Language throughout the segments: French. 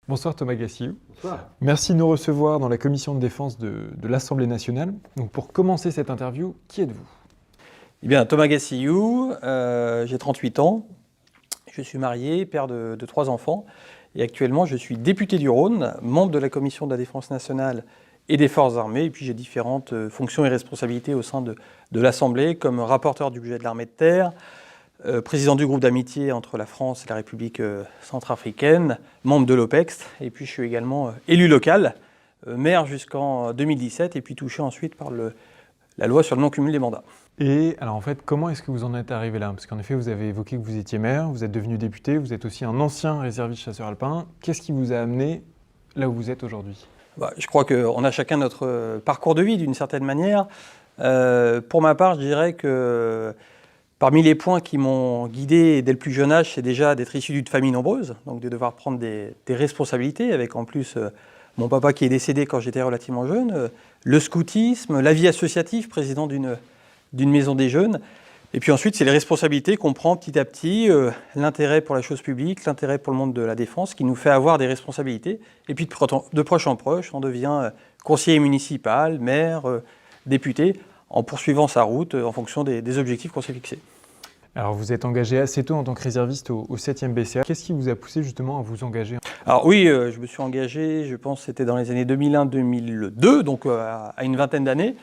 Bonsoir Thomas Gassiou. Bonsoir. Merci de nous recevoir dans la commission de défense de l'Assemblée nationale. Donc pour commencer cette interview, qui êtes-vous ? Eh bien, Thomas Gassiou, j'ai 38 ans, je suis marié, père de 3 enfants, et actuellement je suis député du Rhône, membre de la commission de la défense nationale et des forces armées, et puis j'ai différentes fonctions et responsabilités au sein de l'Assemblée, comme rapporteur du budget de l'armée de terre, président du groupe d'amitié entre la France et la République centrafricaine, membre de l'OPEX, et puis je suis également élu local, maire jusqu'en 2017, et puis touché ensuite par la loi sur le non-cumul des mandats. Et alors en fait, comment est-ce que vous en êtes arrivé là ? Parce qu'en effet, vous avez évoqué que vous étiez maire, vous êtes devenu député, vous êtes aussi un ancien réserviste chasseur alpin. Qu'est-ce qui vous a amené là où vous êtes aujourd'hui ? Je crois qu'on a chacun notre parcours de vie d'une certaine manière. Pour ma part, je dirais que parmi les points qui m'ont guidé dès le plus jeune âge, c'est déjà d'être issu d'une famille nombreuse, donc de devoir prendre des responsabilités, avec en plus mon papa qui est décédé quand j'étais relativement jeune, le scoutisme, la vie associative, président d'une maison des jeunes. Et puis ensuite, c'est les responsabilités qu'on prend petit à petit, l'intérêt pour la chose publique, l'intérêt pour le monde de la défense, qui nous fait avoir des responsabilités. Et puis de proche en proche, on devient conseiller municipal, maire, député, en poursuivant sa route en fonction des objectifs qu'on s'est fixés. Alors vous êtes engagé assez tôt en tant que réserviste au 7e BCA. Qu'est-ce qui vous a poussé justement à vous engager ? Alors oui, je me suis engagé, je pense que c'était dans les années 2001-2002, donc à une vingtaine d'années.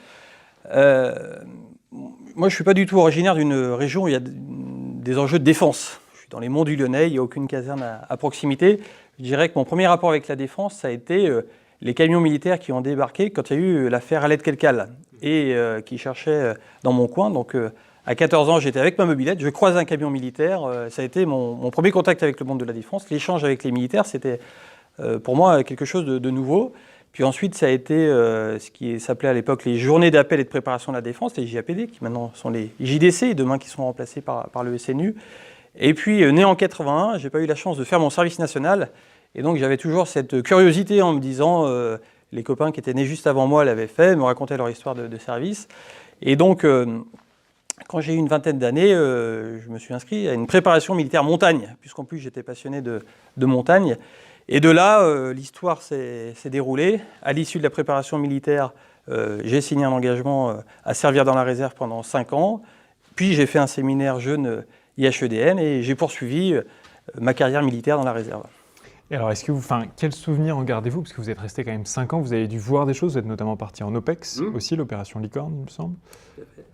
Moi, je ne suis pas du tout originaire d'une région où il y a des enjeux de défense. Je suis dans les monts du Lyonnais, il n'y a aucune caserne à proximité. Je dirais que mon premier rapport avec la défense, ça a été les camions militaires qui ont débarqué quand il y a eu l'affaire Alette-Kelkal et qui cherchaient dans mon coin. Donc à 14 ans, j'étais avec ma mobilette, je croise un camion militaire. Ça a été mon premier contact avec le monde de la défense. L'échange avec les militaires, c'était pour moi quelque chose de nouveau. Puis ensuite, ça a été ce qui s'appelait à l'époque les journées d'appel et de préparation de la défense, les JAPD, qui maintenant sont les JDC, et demain qui seront remplacés par le SNU. Et puis, né en 81, je n'ai pas eu la chance de faire mon service national. Et donc, j'avais toujours cette curiosité en me disant, les copains qui étaient nés juste avant moi l'avaient fait, me racontaient leur histoire de service. Et donc, quand j'ai eu une vingtaine d'années, je me suis inscrit à une préparation militaire montagne, puisqu'en plus, j'étais passionné de montagne. Et de là, l'histoire s'est déroulée. À l'issue de la préparation militaire, j'ai signé un engagement à servir dans la réserve pendant 5 ans. Puis j'ai fait un séminaire jeune IHEDN et j'ai poursuivi ma carrière militaire dans la réserve. Et alors, quels souvenirs en gardez-vous ? Parce que vous êtes resté quand même 5 ans, vous avez dû voir des choses, vous êtes notamment parti en OPEX aussi, l'opération Licorne, il me semble.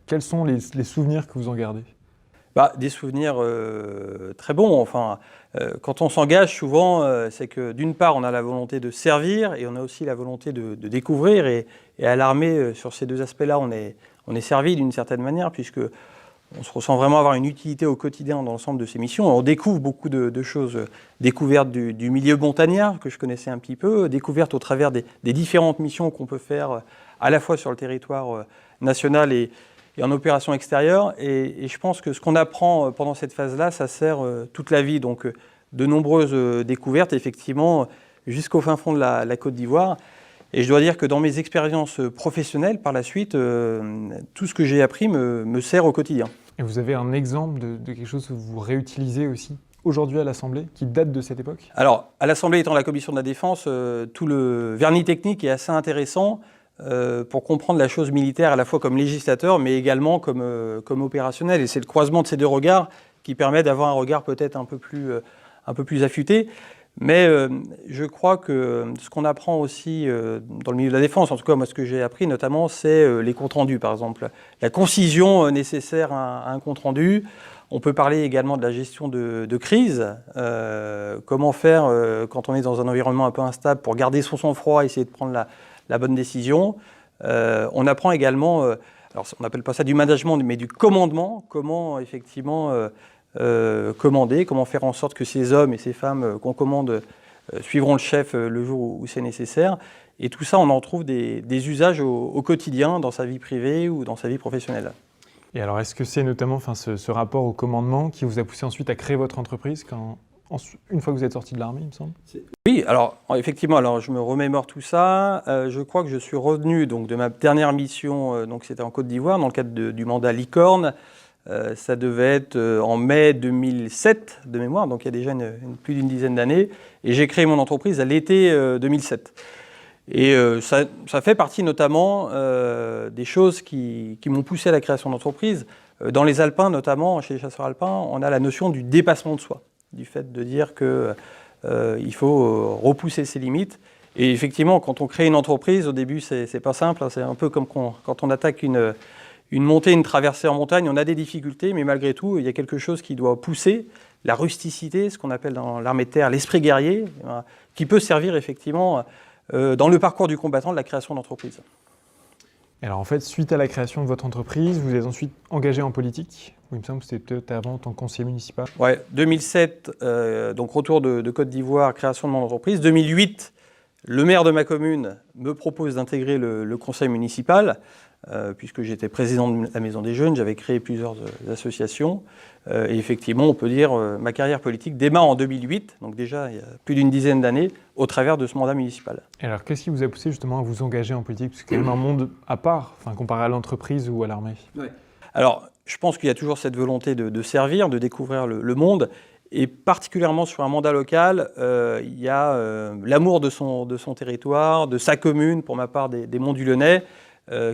Quels sont les souvenirs que vous en gardez ? Des souvenirs très bons. Enfin, quand on s'engage, souvent, c'est que d'une part, on a la volonté de servir et on a aussi la volonté de découvrir. Et à l'armée, sur ces deux aspects-là, on est servi d'une certaine manière, puisque on se ressent vraiment avoir une utilité au quotidien dans l'ensemble de ces missions. On découvre beaucoup de choses. Découverte du milieu montagnard, que je connaissais un petit peu, découverte au travers des différentes missions qu'on peut faire à la fois sur le territoire national et en opération extérieure. Et je pense que ce qu'on apprend pendant cette phase-là, ça sert toute la vie. Donc, de nombreuses découvertes, effectivement, jusqu'au fin fond de la Côte d'Ivoire. Et je dois dire que dans mes expériences professionnelles, par la suite, tout ce que j'ai appris me sert au quotidien. Et vous avez un exemple de quelque chose que vous réutilisez aussi aujourd'hui à l'Assemblée, qui date de cette époque ? Alors, à l'Assemblée étant la commission de la défense, tout le vernis technique est assez intéressant pour comprendre la chose militaire à la fois comme législateur, mais également comme opérationnel. Et c'est le croisement de ces deux regards qui permet d'avoir un regard peut-être un peu plus affûté. Mais je crois que ce qu'on apprend aussi dans le milieu de la défense, en tout cas moi ce que j'ai appris notamment, c'est les comptes rendus par exemple. La concision nécessaire à un compte rendu. On peut parler également de la gestion de crise. Comment faire quand on est dans un environnement un peu instable pour garder son sang-froid, essayer de prendre la bonne décision. On apprend également, alors on n'appelle pas ça du management, mais du commandement. Comment effectivement commander, comment faire en sorte que ces hommes et ces femmes qu'on commande suivront le chef le jour où c'est nécessaire. Et tout ça, on en trouve des usages au quotidien, dans sa vie privée ou dans sa vie professionnelle. Et alors, est-ce que c'est notamment ce rapport au commandement qui vous a poussé ensuite à créer votre entreprise une fois que vous êtes sorti de l'armée, il me semble ? Oui, Oui, alors effectivement, alors je me remémore tout ça. Je crois que je suis revenu donc de ma dernière mission, donc c'était en Côte d'Ivoire, dans le cadre du mandat Licorne. Ça devait être en mai 2007 de mémoire, donc il y a déjà plus d'une dizaine d'années. Et j'ai créé mon entreprise à l'été 2007. Et ça fait partie notamment des choses qui m'ont poussé à la création d'entreprise. Dans les Alpins, notamment, chez les chasseurs alpins, on a la notion du dépassement de soi, du fait de dire que il faut repousser ses limites. Et effectivement, quand on crée une entreprise, au début, c'est pas simple. Hein, c'est un peu comme quand on attaque une montée, une traversée en montagne, on a des difficultés, mais malgré tout, il y a quelque chose qui doit pousser, la rusticité, ce qu'on appelle dans l'armée de terre l'esprit guerrier, qui peut servir effectivement dans le parcours du combattant de la création d'entreprise. Alors en fait, suite à la création de votre entreprise, vous êtes ensuite engagé en politique. Il me semble que c'était peut-être avant en tant que conseiller municipal. Ouais, 2007, donc retour de Côte d'Ivoire, création de mon entreprise. 2008, le maire de ma commune me propose d'intégrer le conseil municipal, puisque j'étais président de la Maison des Jeunes, j'avais créé plusieurs associations. Et effectivement, on peut dire ma carrière politique démarre en 2008, donc déjà il y a plus d'une dizaine d'années, au travers de ce mandat municipal. Et alors, qu'est-ce qui vous a poussé justement à vous engager en politique? Parce que c'est quand même un monde à part, comparé à l'entreprise ou à l'armée. Ouais. Alors, je pense qu'il y a toujours cette volonté de servir, de découvrir le monde. Et particulièrement sur un mandat local, il y a l'amour de son territoire, de sa commune, pour ma part des Monts du Lyonnais,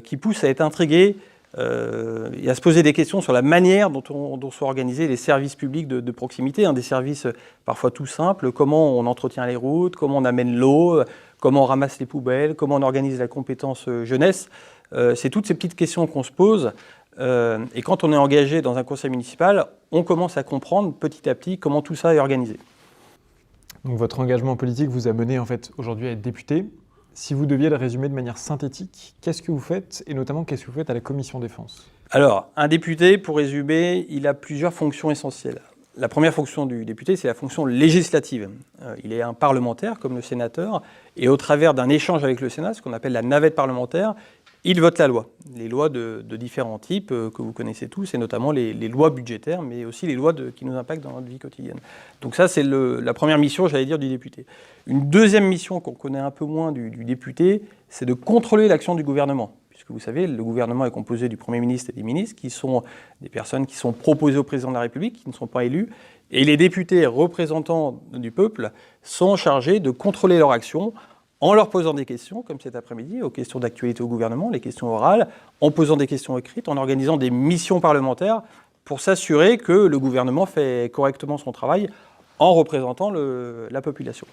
qui pousse à être intrigué et à se poser des questions sur la manière dont sont organisés les services publics de proximité, des services parfois tout simples, comment on entretient les routes, comment on amène l'eau, comment on ramasse les poubelles, comment on organise la compétence jeunesse. C'est toutes ces petites questions qu'on se pose. Et quand on est engagé dans un conseil municipal, on commence à comprendre petit à petit comment tout ça est organisé. Donc votre engagement politique vous a mené en fait aujourd'hui à être député. Si vous deviez le résumer de manière synthétique, qu'est-ce que vous faites et notamment qu'est-ce que vous faites à la commission défense? Alors, un député, pour résumer, il a plusieurs fonctions essentielles. La première fonction du député, c'est la fonction législative. Il est un parlementaire, comme le sénateur, et au travers d'un échange avec le Sénat, ce qu'on appelle la navette parlementaire, il vote la loi. Les lois de différents types que vous connaissez tous, et notamment les lois budgétaires, mais aussi les lois qui nous impactent dans notre vie quotidienne. Donc ça, c'est la première mission, j'allais dire, du député. Une deuxième mission qu'on connaît un peu moins du député, c'est de contrôler l'action du gouvernement. Puisque vous savez, le gouvernement est composé du Premier ministre et des ministres, qui sont des personnes qui sont proposées au président de la République, qui ne sont pas élus. Et les députés représentants du peuple sont chargés de contrôler leur action en leur posant des questions, comme cet après-midi, aux questions d'actualité au gouvernement, les questions orales, en posant des questions écrites, en organisant des missions parlementaires pour s'assurer que le gouvernement fait correctement son travail en représentant la population.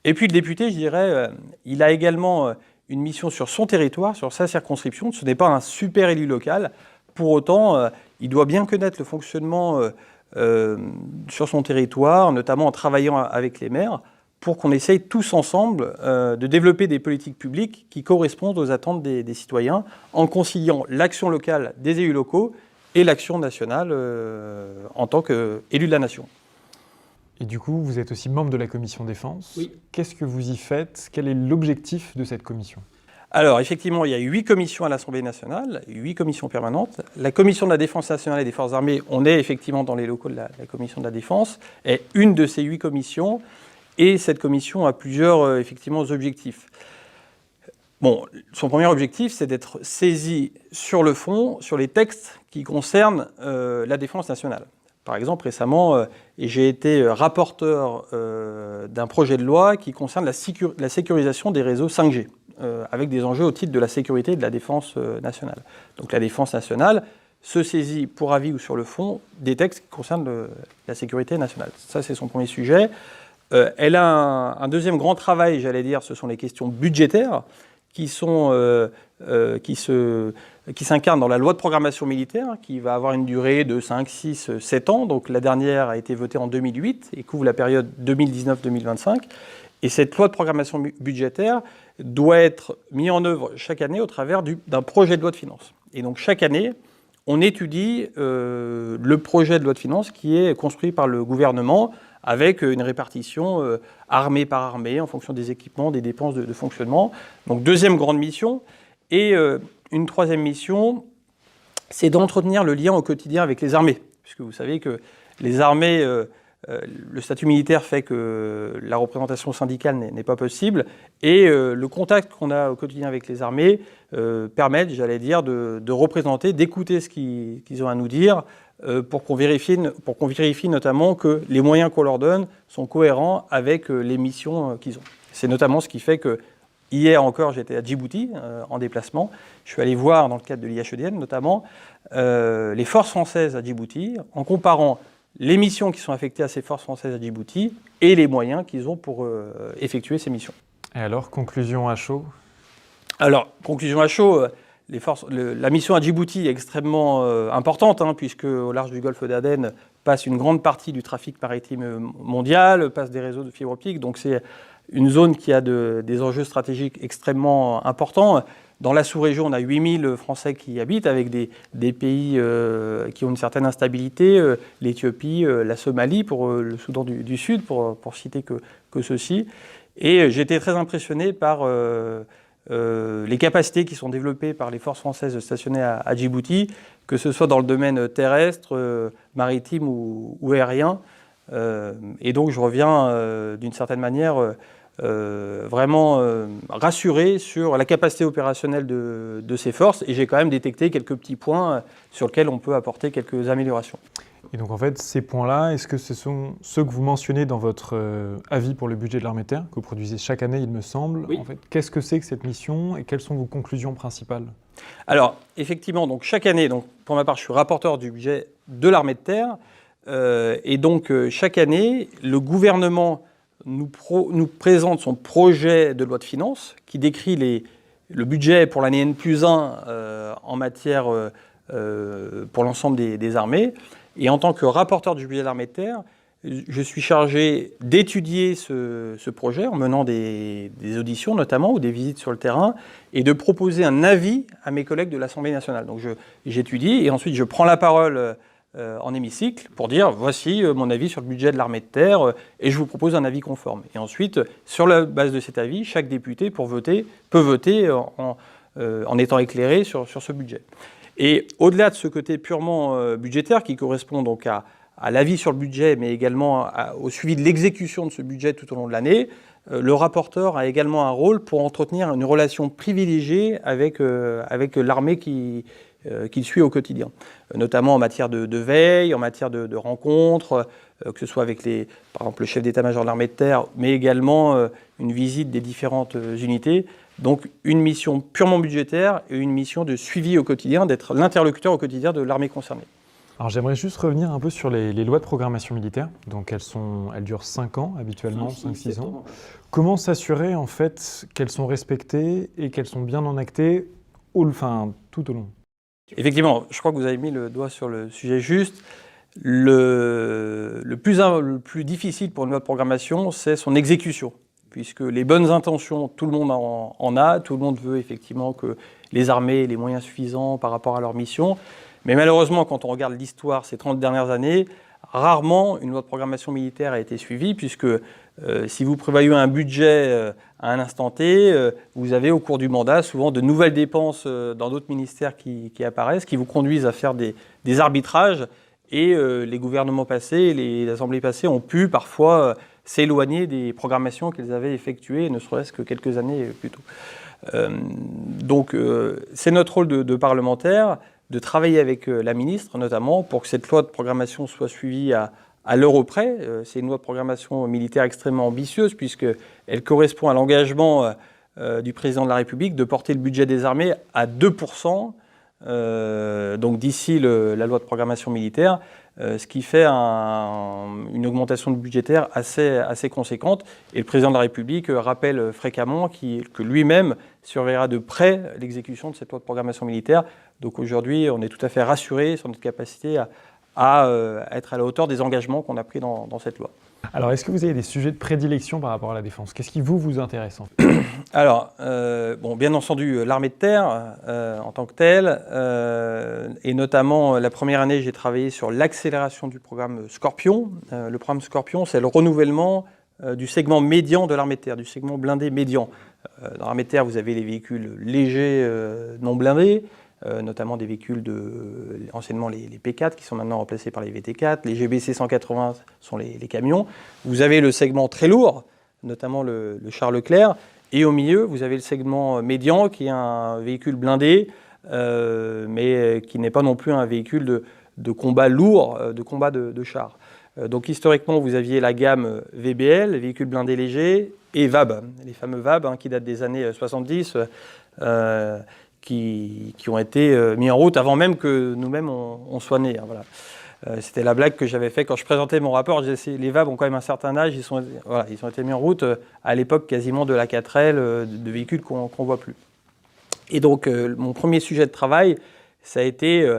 Et puis le député, je dirais, il a également une mission sur son territoire, sur sa circonscription. Ce n'est pas un super élu local. Pour autant, il doit bien connaître le fonctionnement sur son territoire, notamment en travaillant avec les maires, pour qu'on essaye tous ensemble de développer des politiques publiques qui correspondent aux attentes des citoyens, en conciliant l'action locale des élus locaux et l'action nationale en tant qu'élu de la nation. Et du coup, vous êtes aussi membre de la commission défense. Oui. Qu'est-ce que vous y faites? Quel est l'objectif de cette commission? Alors, effectivement, il y a 8 commissions à l'Assemblée nationale, 8 commissions permanentes. La commission de la défense nationale et des forces armées, on est effectivement dans les locaux de la commission de la défense, est une de ces 8 commissions. Et cette commission a plusieurs effectivement, objectifs. Bon, son premier objectif, c'est d'être saisi sur le fond, sur les textes qui concernent la défense nationale. Par exemple, récemment, j'ai été rapporteur d'un projet de loi qui concerne la sécurisation des réseaux 5G, avec des enjeux au titre de la sécurité et de la défense nationale. Donc la défense nationale se saisit pour avis ou sur le fond des textes qui concernent la sécurité nationale. Ça, c'est son premier sujet. Elle a un deuxième grand travail, j'allais dire, ce sont les questions budgétaires qui s'incarnent dans la loi de programmation militaire, qui va avoir une durée de 5, 6, 7 ans. Donc la dernière a été votée en 2008 et couvre la période 2019-2025. Et cette loi de programmation budgétaire doit être mise en œuvre chaque année au travers d'un projet de loi de finances. Et donc chaque année, on étudie le projet de loi de finances qui est construit par le gouvernement, avec une répartition armée par armée, en fonction des équipements, des dépenses de fonctionnement. Donc deuxième grande mission. Et une troisième mission, c'est d'entretenir le lien au quotidien avec les armées. Puisque vous savez que les armées le statut militaire fait que la représentation syndicale n'est pas possible et le contact qu'on a au quotidien avec les armées permet, j'allais dire, de représenter, d'écouter ce qu'ils ont à nous dire pour qu'on vérifie notamment que les moyens qu'on leur donne sont cohérents avec les missions qu'ils ont. C'est notamment ce qui fait que hier encore, j'étais à Djibouti en déplacement. Je suis allé voir, dans le cadre de l'IHEDN notamment, les forces françaises à Djibouti, en comparant les missions qui sont affectées à ces forces françaises à Djibouti et les moyens qu'ils ont pour effectuer ces missions. Et alors, conclusion à chaud? Alors, conclusion à chaud, la mission à Djibouti est extrêmement importante, puisque au large du golfe d'Aden passe une grande partie du trafic maritime mondial, passe des réseaux de fibre optique, donc c'est une zone qui a des enjeux stratégiques extrêmement importants. Dans la sous-région, on a 8000 Français qui y habitent, avec des pays qui ont une certaine instabilité, l'Éthiopie, la Somalie, pour le Soudan du Sud, pour citer que ceux-ci. Et j'ai été très impressionné par les capacités qui sont développées par les forces françaises stationnées à Djibouti, que ce soit dans le domaine terrestre, maritime ou aérien. Et donc je reviens d'une certaine manière vraiment rassuré sur la capacité opérationnelle de ces forces, et j'ai quand même détecté quelques petits points sur lesquels on peut apporter quelques améliorations. Et donc en fait, ces points-là, est-ce que ce sont ceux que vous mentionnez dans votre avis pour le budget de l'armée de terre, que vous produisez chaque année, il me semble? Oui. En fait, qu'est-ce que c'est que cette mission et quelles sont vos conclusions principales? Alors, effectivement, donc chaque année, donc, pour ma part, je suis rapporteur du budget de l'armée de terre, et donc chaque année, le gouvernement nous présente son projet de loi de finances qui décrit le budget pour l'année N+1 en matière pour l'ensemble des armées. Et en tant que rapporteur du budget de l'armée de terre, je suis chargé d'étudier ce projet en menant des auditions notamment ou des visites sur le terrain et de proposer un avis à mes collègues de l'Assemblée nationale. Donc j'étudie et ensuite je prends la parole en hémicycle pour dire voici mon avis sur le budget de l'armée de terre et je vous propose un avis conforme. Et ensuite, sur la base de cet avis, chaque député peut voter en étant éclairé sur ce budget. Et au-delà de ce côté purement budgétaire qui correspond donc à l'avis sur le budget, mais également au suivi de l'exécution de ce budget tout au long de l'année, le rapporteur a également un rôle pour entretenir une relation privilégiée avec l'armée qu'il suit au quotidien, notamment en matière de veille, en matière de rencontres, que ce soit avec par exemple le chef d'état-major de l'armée de terre, mais également une visite des différentes unités. Donc une mission purement budgétaire et une mission de suivi au quotidien, d'être l'interlocuteur au quotidien de l'armée concernée. Alors j'aimerais juste revenir un peu sur les lois de programmation militaire. Donc elles durent 5 ans habituellement, 5-6 ans. Comment s'assurer en fait qu'elles sont respectées et qu'elles sont bien enactées tout au long? Effectivement, je crois que vous avez mis le doigt sur le sujet juste. Le plus difficile pour une loi de programmation, c'est son exécution. Puisque les bonnes intentions, tout le monde en a, tout le monde veut effectivement que les armées aient les moyens suffisants par rapport à leur mission. Mais malheureusement, quand on regarde l'histoire ces 30 dernières années, rarement une loi de programmation militaire a été suivie, puisque si vous prévoyez un budget à un instant T, vous avez au cours du mandat souvent de nouvelles dépenses dans d'autres ministères qui apparaissent, qui vous conduisent à faire des arbitrages. Et les gouvernements passés, les assemblées passées ont pu parfois s'éloigner des programmations qu'elles avaient effectuées, ne serait-ce que quelques années plus tôt. Donc c'est notre rôle de parlementaire de travailler avec la ministre notamment pour que cette loi de programmation soit suivie à l'euro près. C'est une loi de programmation militaire extrêmement ambitieuse puisqu'elle correspond à l'engagement du président de la République de porter le budget des armées à 2%. Donc d'ici la loi de programmation militaire, ce qui fait une augmentation budgétaire assez conséquente. Et le président de la République rappelle fréquemment que lui-même surveillera de près l'exécution de cette loi de programmation militaire. Donc aujourd'hui, on est tout à fait rassuré sur notre capacité à être à la hauteur des engagements qu'on a pris dans cette loi. Alors, est-ce que vous avez des sujets de prédilection par rapport à la défense? Qu'est-ce qui vous intéresse en fait? Alors, bien entendu, l'armée de terre en tant que telle, et notamment la première année, j'ai travaillé sur l'accélération du programme Scorpion. Le programme Scorpion, c'est le renouvellement du segment médian de l'armée de terre, du segment blindé médian. Dans l'armée de terre, vous avez les véhicules légers non blindés, notamment des véhicules anciennement les P4 qui sont maintenant remplacés par les VT4, les GBC 180 sont les camions. Vous avez le segment très lourd, notamment le Charles Leclerc, et au milieu, vous avez le segment médian qui est un véhicule blindé, mais qui n'est pas non plus un véhicule de combat lourd, de combat de chars. Donc historiquement, vous aviez la gamme VBL, véhicules blindés légers, et VAB, les fameux VAB qui datent des années 70, qui ont été mis en route avant même que nous-mêmes on soit nés. Voilà. C'était la blague que j'avais faite quand je présentais mon rapport. Je disais, les VAB ont quand même un certain âge, ils ont été mis en route à l'époque quasiment de la 4L, de véhicules qu'on ne voit plus. Et donc mon premier sujet de travail, ça a été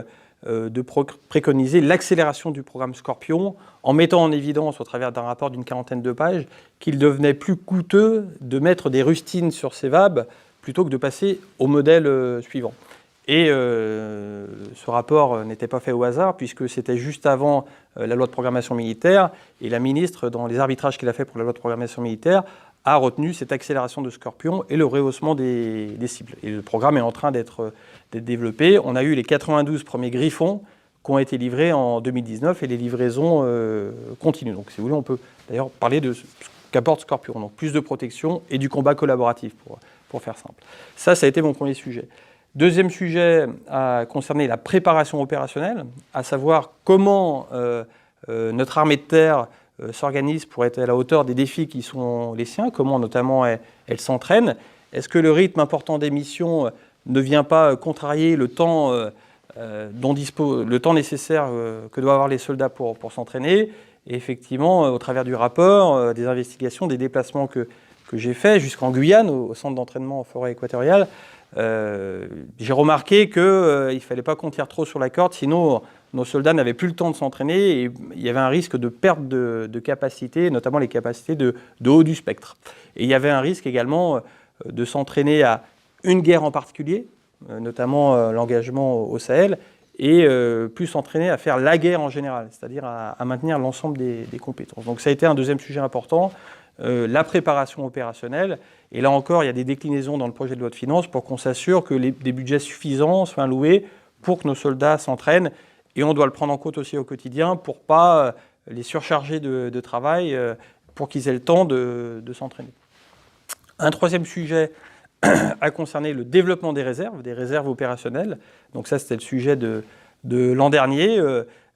de préconiser l'accélération du programme Scorpion en mettant en évidence, au travers d'un rapport d'une 40aine de pages, qu'il devenait plus coûteux de mettre des rustines sur ces VAB plutôt que de passer au modèle suivant. Et ce rapport n'était pas fait au hasard, puisque c'était juste avant la loi de programmation militaire, et la ministre, dans les arbitrages qu'elle a fait pour la loi de programmation militaire, a retenu cette accélération de Scorpion et le rehaussement des cibles. Et le programme est en train d'être développé. On a eu les 92 premiers Griffons qui ont été livrés en 2019 et les livraisons continuent. Donc si vous voulez, on peut d'ailleurs parler de ce qu'apporte Scorpion. Donc plus de protection et du combat collaboratif, pour faire simple. Ça a été mon premier sujet. Deuxième sujet a concerné la préparation opérationnelle, à savoir comment notre armée de terre s'organise pour être à la hauteur des défis qui sont les siens, comment notamment elle s'entraîne. Est-ce que le rythme important des missions ne vient pas contrarier le temps, le temps nécessaire que doivent avoir les soldats pour s'entraîner? Et effectivement, au travers du rapport, des investigations, des déplacements que j'ai faits jusqu'en Guyane, au centre d'entraînement en forêt équatoriale, j'ai remarqué qu'il ne fallait pas qu'on tire trop sur la corde, sinon nos soldats n'avaient plus le temps de s'entraîner et il y avait un risque de perte de capacité, notamment les capacités de haut du spectre. Et il y avait un risque également de s'entraîner à une guerre en particulier, notamment l'engagement au Sahel, et plus s'entraîner à faire la guerre en général, c'est-à-dire à maintenir l'ensemble des compétences. Donc ça a été un deuxième sujet important, la préparation opérationnelle. Et là encore, il y a des déclinaisons dans le projet de loi de finances pour qu'on s'assure que des budgets suffisants soient alloués pour que nos soldats s'entraînent. Et on doit le prendre en compte aussi au quotidien pour ne pas les surcharger de travail, pour qu'ils aient le temps de s'entraîner. Un troisième sujet a concerné le développement des réserves opérationnelles. Donc ça, c'était le sujet de l'an dernier.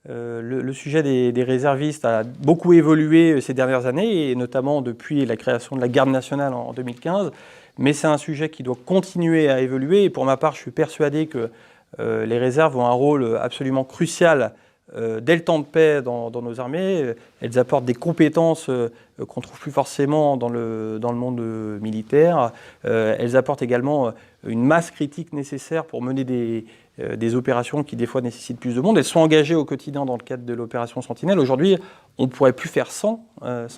Le sujet des réservistes a beaucoup évolué ces dernières années, et notamment depuis la création de la Garde nationale en 2015. Mais c'est un sujet qui doit continuer à évoluer. Et pour ma part, je suis persuadé que les réserves ont un rôle absolument crucial dès le temps de paix dans nos armées. Elles apportent des compétences qu'on ne trouve plus forcément dans le monde militaire. Elles apportent également une masse critique nécessaire pour mener des opérations qui des fois nécessitent plus de monde. Elles sont engagées au quotidien dans le cadre de l'opération Sentinelle. Aujourd'hui, on ne pourrait plus faire sans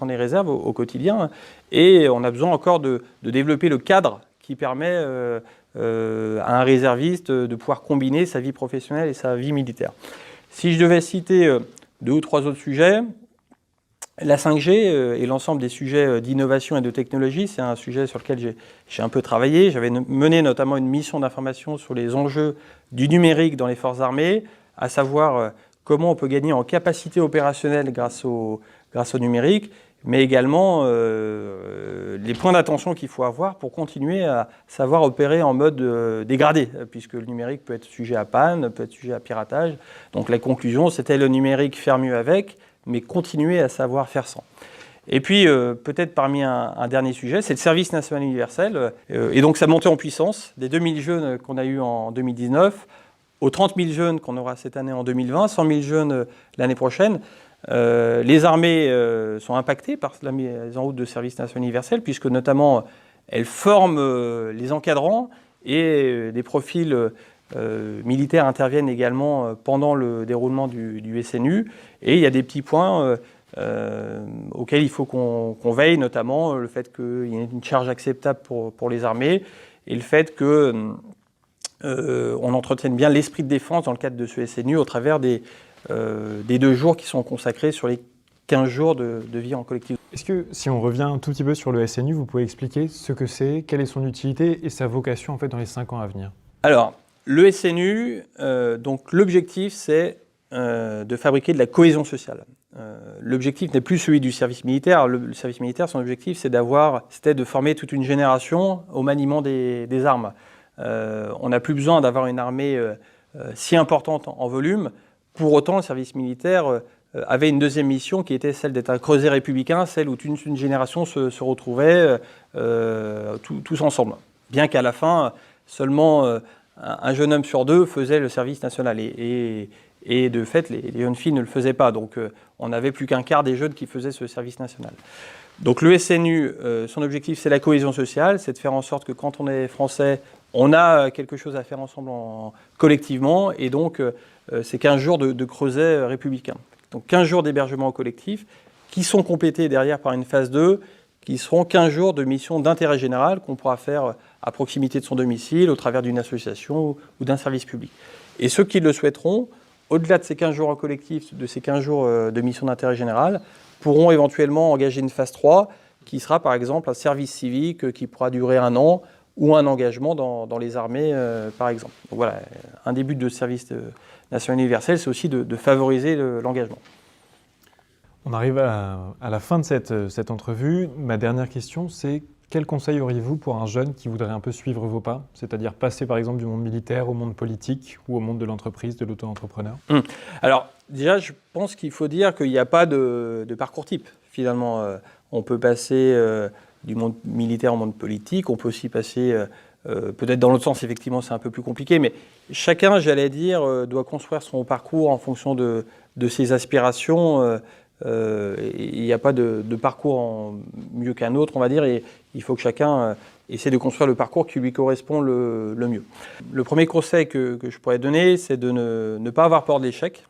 les réserves au quotidien. Et on a besoin encore de développer le cadre qui permet à un réserviste de pouvoir combiner sa vie professionnelle et sa vie militaire. Si je devais citer 2 ou 3 autres sujets, la 5G et l'ensemble des sujets d'innovation et de technologie, c'est un sujet sur lequel j'ai un peu travaillé. J'avais mené notamment une mission d'information sur les enjeux du numérique dans les forces armées, à savoir comment on peut gagner en capacité opérationnelle grâce au numérique, mais également les points d'attention qu'il faut avoir pour continuer à savoir opérer en mode dégradé, puisque le numérique peut être sujet à panne, peut être sujet à piratage. Donc la conclusion, c'était le numérique faire mieux avec, mais continuer à savoir faire sans. Et puis, peut-être parmi un dernier sujet, c'est le service national universel, et donc sa montée en puissance, des 2000 jeunes qu'on a eu en 2019, aux 30 000 jeunes qu'on aura cette année en 2020, 100 000 jeunes l'année prochaine. Les armées sont impactées par la mise en route de service national universel, puisque notamment elles forment les encadrants et des profils militaires interviennent également pendant le déroulement du SNU. Et il y a des petits points auxquels il faut qu'on veille, notamment le fait qu'il y ait une charge acceptable pour les armées et le fait qu'on entretienne bien l'esprit de défense dans le cadre de ce SNU au travers des 2 jours qui sont consacrés sur les 15 jours de vie en collectif. Est-ce que, si on revient un tout petit peu sur le SNU, vous pouvez expliquer ce que c'est, quelle est son utilité et sa vocation en fait dans les 5 ans à venir? Alors, Le SNU, donc l'objectif, c'est de fabriquer de la cohésion sociale. L'objectif n'est plus celui du service militaire. Le service militaire, son objectif, c'était de former toute une génération au maniement des armes. On n'a plus besoin d'avoir une armée si importante en volume. Pour autant, le service militaire avait une deuxième mission qui était celle d'être un creuset républicain, celle où une génération se retrouvait tous ensemble. Bien qu'à la fin, seulement un jeune homme sur deux faisait le service national. Et de fait, les jeunes filles ne le faisaient pas. Donc on n'avait plus qu'un quart des jeunes qui faisaient ce service national. Donc le SNU, son objectif, c'est la cohésion sociale, c'est de faire en sorte que quand on est français, on a quelque chose à faire ensemble collectivement. Et donc, c'est 15 jours de creuset républicain. Donc 15 jours d'hébergement collectif qui sont complétés derrière par une phase 2, qui seront 15 jours de mission d'intérêt général qu'on pourra faire à proximité de son domicile, au travers d'une association ou d'un service public. Et ceux qui le souhaiteront, au-delà de ces 15 jours en collectif, de ces 15 jours de mission d'intérêt général, pourront éventuellement engager une phase 3, qui sera par exemple un service civique qui pourra durer 1 an, ou un engagement dans les armées, par exemple. Donc voilà, un des buts de service national universel, c'est aussi de favoriser l'engagement. On arrive à la fin de cette entrevue. Ma dernière question, c'est quel conseil auriez-vous pour un jeune qui voudrait un peu suivre vos pas, c'est-à-dire passer par exemple du monde militaire au monde politique ou au monde de l'entreprise, de l'auto-entrepreneur? Alors déjà, je pense qu'il faut dire qu'il n'y a pas de parcours type. Finalement, on peut passer du monde militaire au monde politique, on peut aussi passer peut-être dans l'autre sens, effectivement c'est un peu plus compliqué, mais chacun, j'allais dire, doit construire son parcours en fonction de ses aspirations. Il n'y a pas de parcours mieux qu'un autre, on va dire, et il faut que chacun essaie de construire le parcours qui lui correspond le mieux. Le premier conseil que je pourrais donner, c'est de ne pas avoir peur de l'échec,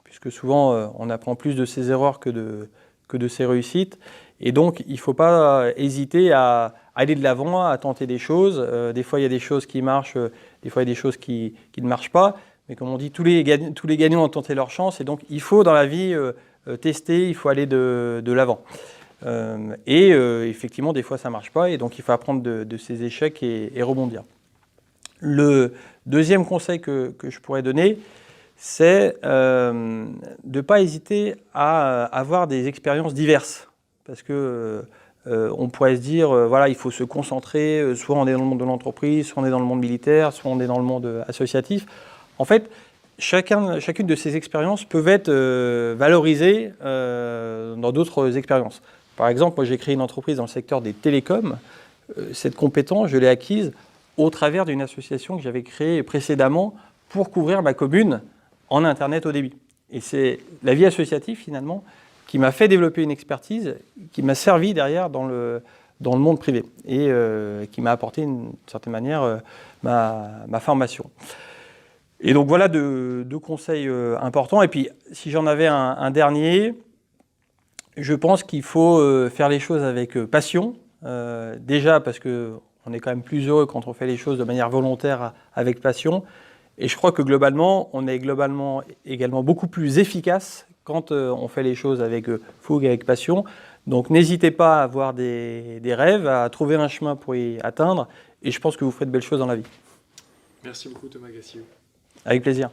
puisque souvent on apprend plus de ses erreurs que de ses réussites, et donc il ne faut pas hésiter à aller de l'avant, à tenter des choses. Des fois il y a des choses qui marchent, des fois il y a des choses qui ne marchent pas, mais comme on dit, tous les gagnants ont tenté leur chance, et donc il faut dans la vie tester, il faut aller de l'avant. Effectivement, des fois, ça ne marche pas, et donc il faut apprendre de ses échecs et rebondir. Le deuxième conseil que je pourrais donner, c'est de ne pas hésiter à avoir des expériences diverses. Parce que on pourrait se dire, voilà, il faut se concentrer, soit on est dans le monde de l'entreprise, soit on est dans le monde militaire, soit on est dans le monde associatif. En fait, chacune de ces expériences peuvent être valorisées dans d'autres expériences. Par exemple, moi j'ai créé une entreprise dans le secteur des télécoms. Cette compétence, je l'ai acquise au travers d'une association que j'avais créée précédemment pour couvrir ma commune en Internet haut débit. Et c'est la vie associative finalement qui m'a fait développer une expertise qui m'a servi derrière dans le monde privé et qui m'a apporté d'une certaine manière ma formation. Et donc voilà deux conseils importants. Et puis si j'en avais un dernier, je pense qu'il faut faire les choses avec passion. Déjà parce qu'on est quand même plus heureux quand on fait les choses de manière volontaire avec passion. Et je crois que globalement, on est également beaucoup plus efficace quand on fait les choses avec fougue, avec passion. Donc n'hésitez pas à avoir des rêves, à trouver un chemin pour y atteindre. Et je pense que vous ferez de belles choses dans la vie. Merci beaucoup Thomas Gassiou. Avec plaisir.